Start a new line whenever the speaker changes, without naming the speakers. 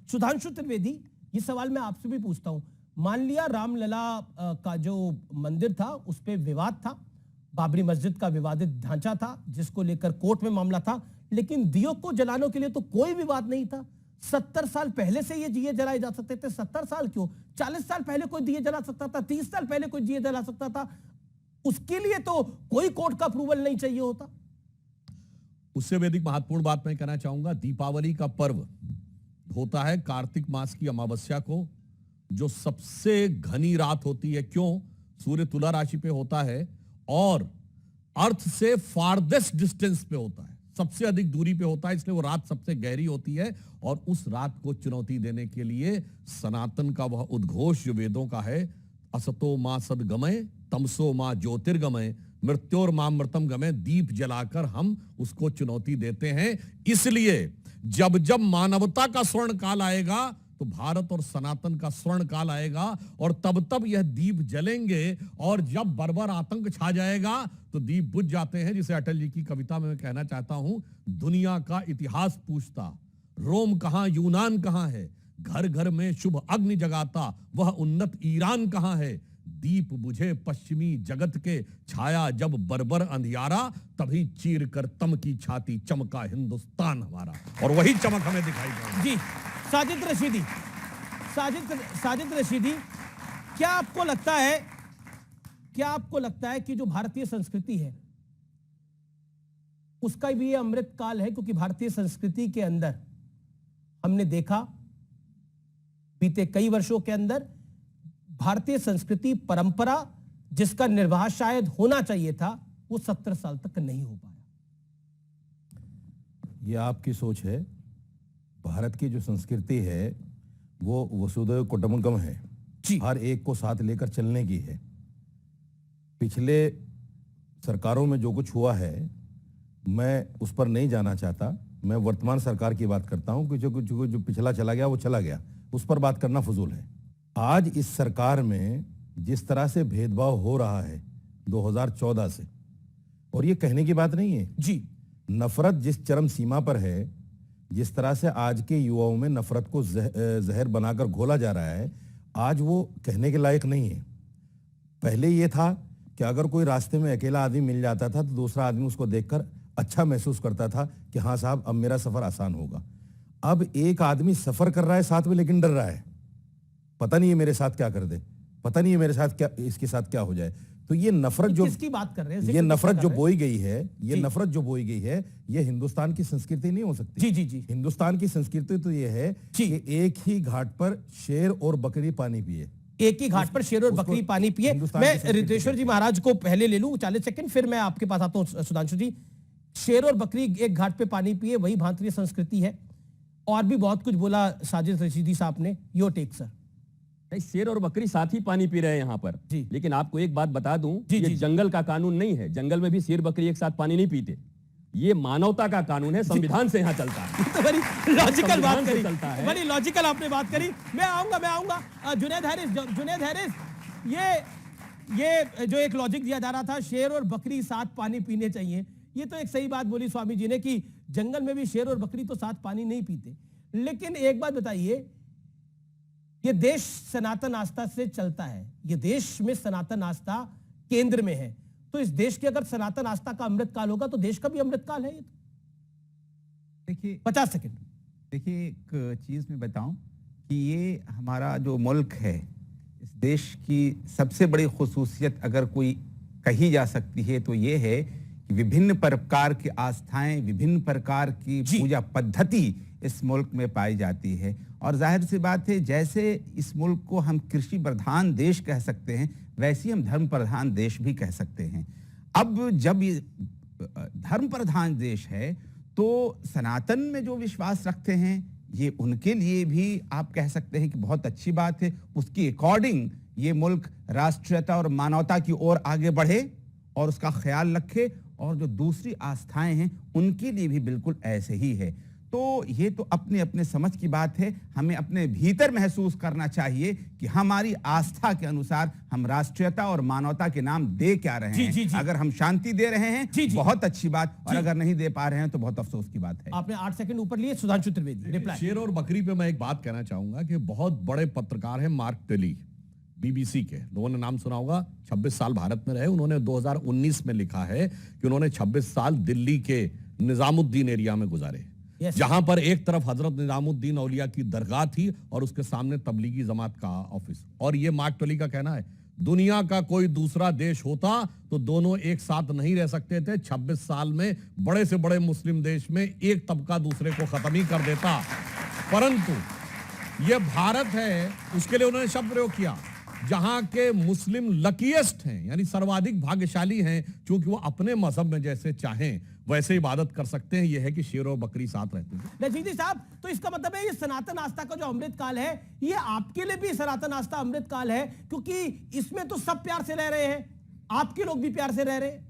सुधांशु त्रिवेदी, ये सवाल मैं आपसे भी पूछता हूं। मान लिया रामलला का जो मंदिर था उस पे विवाद था, बाबरी मस्जिद का विवादित ढांचा था जिसको लेकर कोर्ट में मामला था, लेकिन दियों को जलाने के लिए तो कोई विवाद नहीं था। 70 साल पहले से ये दिए जलाए जा सकते थे। 70 साल क्यों, 40 साल पहले कोई दिए जला सकता था, 30 साल पहले कोई दिए जला सकता था। उसके लिए तो कोई कोर्ट का अप्रूवल नहीं चाहिए होता।
उससे अधिक महत्वपूर्ण बात मैं कहना चाहूंगा, दीपावली का पर्व होता है कार्तिक मास की अमावस्या को, जो सबसे घनी रात होती है। क्यों? सूर्य तुला राशि पे होता है और अर्थ से फारदेस्ट डिस्टेंस पे होता है, सबसे अधिक दूरी पे होता है, इसलिए वो रात सबसे गहरी होती है। और उस रात को चुनौती देने के लिए सनातन का वह उद्घोष जो वेदों का है, असतो मां सदगमय तमसो मां ज्योतिर्गमय मृत्योर मां मृतम गमय, दीप जलाकर हम उसको चुनौती देते हैं। इसलिए जब जब मानवता का स्वर्ण काल आएगा तो भारत और सनातन का स्वर्ण काल आएगा, और तब तब यह दीप जलेंगे। और जब बर्बर आतंक छा जाएगा तो दीप बुझ जाते हैं, जिसे अटल जी की कविता में मैं कहना चाहता हूं, दुनिया का इतिहास पूछता रोम कहां यूनान कहां है, घर घर में शुभ अग्नि जगाता वह उन्नत ईरान कहां है। दीप बुझे पश्चिमी जगत के, छाया जब बर्बर अंधियारा, तभी चीर कर तम की छाती चमका हिंदुस्तान हमारा। और वही चमक हमें दिखाई दे।
जी साजिद रशीदी, साजिद रशीदी, क्या आपको लगता है कि जो भारतीय संस्कृति है उसका भी ये अमृत काल है? क्योंकि भारतीय संस्कृति के अंदर हमने देखा बीते कई वर्षों के अंदर भारतीय संस्कृति परंपरा जिसका निर्वाह शायद होना चाहिए था, वो 70 साल तक नहीं हो पाया।
ये आपकी सोच है। भारत की जो संस्कृति है वो वसुधैव कुटुंबकम है, हर एक को साथ लेकर चलने की है। पिछले सरकारों में जो कुछ हुआ है मैं उस पर नहीं जाना चाहता, मैं वर्तमान सरकार की बात करता हूं कि जो पिछला चला गया वो चला गया, उस पर बात करना फजूल है। आज इस सरकार में जिस तरह से भेदभाव हो रहा है 2014 से, और ये कहने की बात नहीं है
जी,
नफरत जिस चरम सीमा पर है, जिस तरह से आज के युवाओं में नफरत को जहर बनाकर घोला जा रहा है, आज वो कहने के लायक नहीं है। पहले ये था कि अगर कोई रास्ते में अकेला आदमी मिल जाता था तो दूसरा आदमी उसको देखकर अच्छा महसूस करता था कि हाँ साहब अब मेरा सफर आसान होगा। अब एक आदमी सफर कर रहा है साथ में लेकिन डर रहा है, पता नहीं ये मेरे साथ क्या कर दे, पता नहीं ये मेरे साथ क्या, इसके साथ क्या हो जाए। तो ये नफरत जो
किसकी बात कर रहे हैं,
ये नफरत जो बोई गई है, ये नफरत जो बोई गई है, ये हिंदुस्तान की संस्कृति नहीं हो सकती।
जी जी जी,
हिंदुस्तान की संस्कृति तो ये है कि एक ही घाट पर शेर और बकरी पानी पिए,
एक ही घाट पर शेर और बकरी पानी पिए। मैं रितेश्वर जी महाराज को पहले ले लूं 40 सेकंड, फिर मैं आपके पास आता हूं। सुधांशु जी, शेर और बकरी एक घाट पे पानी पिए, वही भारतीय संस्कृति है। और भी बहुत कुछ बोला साजिद रशीदी साहब ने, योर टेक सर।
शेर और बकरी साथ ही पानी पी रहे हैं यहाँ पर, लेकिन आपको एक बात बता दूं, ये जंगल का कानून नहीं है। जंगल में भी शेर बकरी एक साथ पानी नहीं पीते, ये मानवता का कानून है, संविधान से यहाँ चलता है।
तो बड़ी लॉजिकल बात करी, बड़ी लॉजिकल आपने बात करी। मैं आऊंगा जुनैद हैरिस, ये जो एक लॉजिक दिया जा रहा था, शेर और बकरी साथ पानी पीने चाहिए, ये तो एक सही बात बोली स्वामी जी ने कि जंगल में भी शेर और बकरी तो साथ पानी नहीं पीते। लेकिन एक बात बताइए, ये देश सनातन आस्था से चलता है, ये देश में सनातन आस्था केंद्र में है, तो इस देश के अगर सनातन आस्था का अमृत काल होगा तो देश का भी अमृत काल है। ये तो
देखिए
50 सेकंड।
देखिए एक चीज मैं बताऊं कि ये हमारा जो मुल्क है, इस देश की सबसे बड़ी खुसूसियत अगर कोई कही जा सकती है तो ये है कि विभिन्न प्रकार की आस्थाएं, विभिन्न प्रकार की पूजा पद्धति इस मुल्क में पाई जाती है। और जाहिर सी बात है, जैसे इस मुल्क को हम कृषि प्रधान देश कह सकते हैं, वैसे हम धर्म प्रधान देश भी कह सकते हैं। अब जब ये धर्म प्रधान देश है तो सनातन में जो विश्वास रखते हैं, ये उनके लिए भी आप कह सकते हैं कि बहुत अच्छी बात है। उसकी अकॉर्डिंग ये मुल्क राष्ट्रीयता और मानवता की ओर आगे बढ़े और उसका ख्याल रखे, और जो दूसरी आस्थाएं हैं उनके लिए भी बिल्कुल ऐसे ही है। तो ये तो अपने अपने समझ की बात है। हमें अपने भीतर महसूस करना चाहिए कि हमारी आस्था के अनुसार हम राष्ट्रीयता और मानवता के नाम दे क्या रहे हैं।
जी।
अगर हम शांति दे रहे हैं
जी।
बहुत अच्छी बात, और अगर नहीं दे पा रहे हैं तो बहुत अफसोस की बात है।
आपने 8 सेकंड ऊपर लिए। सुधांशु त्रिवेदी रिप्लाई।
शेर और बकरी पे मैं एक बात कहना चाहूंगा कि बहुत बड़े पत्रकार हैं मार्क टेली, बीबीसी के, लोगों ने नाम सुना होगा। 26 साल भारत में रहे। उन्होंने 2019 में लिखा है कि उन्होंने 26 साल दिल्ली के निजामुद्दीन एरिया में गुजारे, जहां पर एक तरफ हजरत निजामुद्दीन औलिया की दरगाह थी और उसके सामने तबलीगी जमात का ऑफिस। और यह मार्क टोली का कहना है, दुनिया का कोई दूसरा देश होता तो दोनों एक साथ नहीं रह सकते थे। 26 साल में बड़े से बड़े मुस्लिम देश में एक तबका दूसरे को खत्म ही कर देता, परंतु यह भारत है, उसके लिए उन्होंने शब्द प्रयोग किया जहां के मुस्लिम लकीएस्ट हैं, यानी सर्वाधिक भाग्यशाली हैं, क्योंकि वो अपने मजहब में जैसे चाहें वैसे इबादत कर सकते हैं। यह है कि शेर और बकरी साथ रहते हैं।
नजीदी साहब, तो इसका मतलब है ये सनातन आस्था का जो अमृत काल है, ये आपके लिए भी सनातन आस्था अमृत काल है, क्योंकि इसमें तो सब प्यार से रह रहे हैं, आपके लोग भी प्यार से रह रहे हैं।